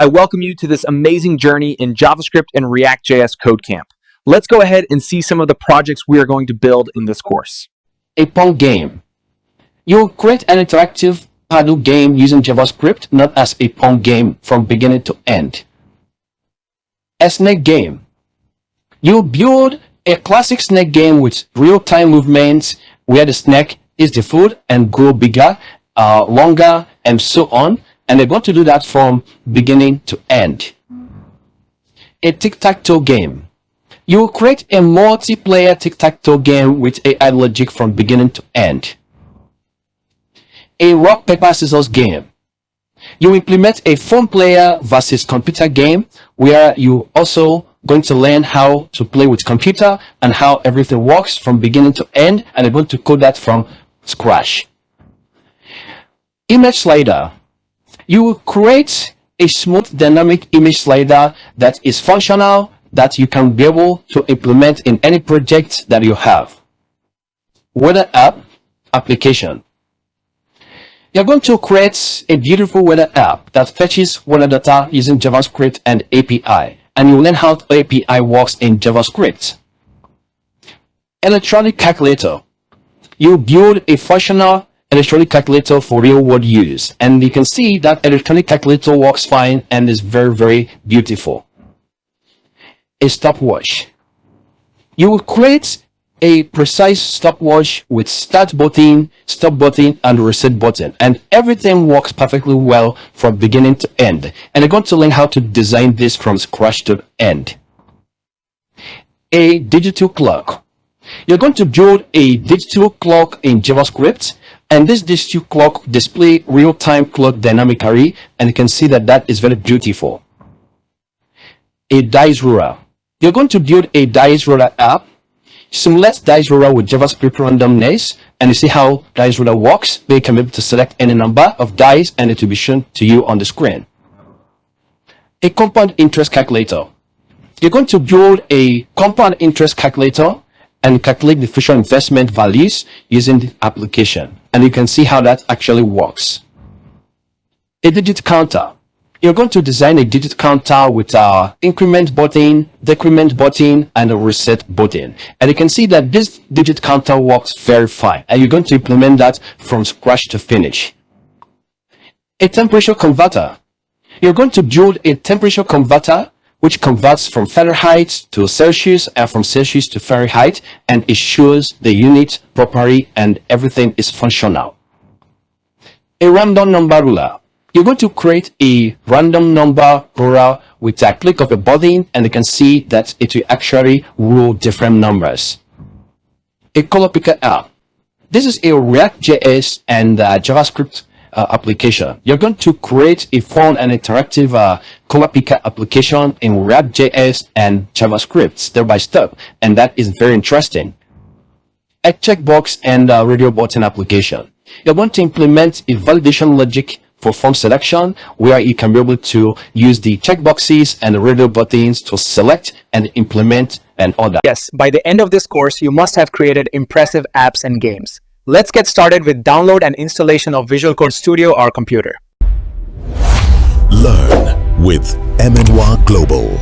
I welcome you to this amazing journey in JavaScript and React JS Codecamp. Let's go ahead and see some of the projects we are going to build in this course. A Pong game. You'll create an interactive paddle game using JavaScript, not as a Pong game from beginning to end. A snake game. You'll build a classic snake game with real-time movements where the snake is the food and grow bigger, longer, and so on. And they're going to do that from beginning to end. A tic-tac-toe game. You will create a multiplayer tic-tac-toe game with AI logic from beginning to end. A rock, paper, scissors game. You implement a phone player versus computer game where you also going to learn how to play with computer and how everything works from beginning to end, and you're going to code that from scratch. Image slider. You will create a smooth dynamic image slider that is functional, that you can be able to implement in any project that you have. Weather app application. You're going to create a beautiful weather app that fetches weather data using JavaScript and API, and you'll learn how the API works in JavaScript. Electronic calculator. You build a functional electronic calculator for real-world use, and you can see that electronic calculator works fine and is very, very beautiful. A stopwatch. You will create a precise stopwatch with start button, stop button, and reset button, and everything works perfectly well from beginning to end. And you're going to learn how to design this from scratch to end. A digital clock. You're going to build a digital clock in JavaScript, and this digital clock display real-time clock dynamically, and you can see that that is very beautiful. A dice roller. You're going to build a dice roller app. Simulate dice roller with JavaScript randomness, and you see how dice roller works. You can be able to select any number of dice, and it will be shown to you on the screen. A compound interest calculator. You're going to build a compound interest calculator and calculate the future investment values using the application. And you can see how that actually works. A digit counter. You're going to design a digit counter with our increment button, decrement button, and a reset button. And you can see that this digit counter works very fine. And you're going to implement that from scratch to finish. A temperature converter. You're going to build a temperature converter which converts from Fahrenheit to Celsius and from Celsius to Fahrenheit, and it shows the unit properly and everything is functional. A random number ruler. You're going to create a random number ruler with a click of a button, and you can see that it will actually rule different numbers. A color picker app. This is a React JS and JavaScript application. You're going to create a fun and interactive color picker application in React JS and JavaScript step by step, and that is very interesting. A checkbox and radio button application. You're going to implement a validation logic for form selection where you can be able to use the checkboxes and the radio buttons to select and implement and order. Yes, by the end of this course, you must have created impressive apps and games. Let's get started with download and installation of Visual Code Studio, our computer. Learn with Emenwa Global.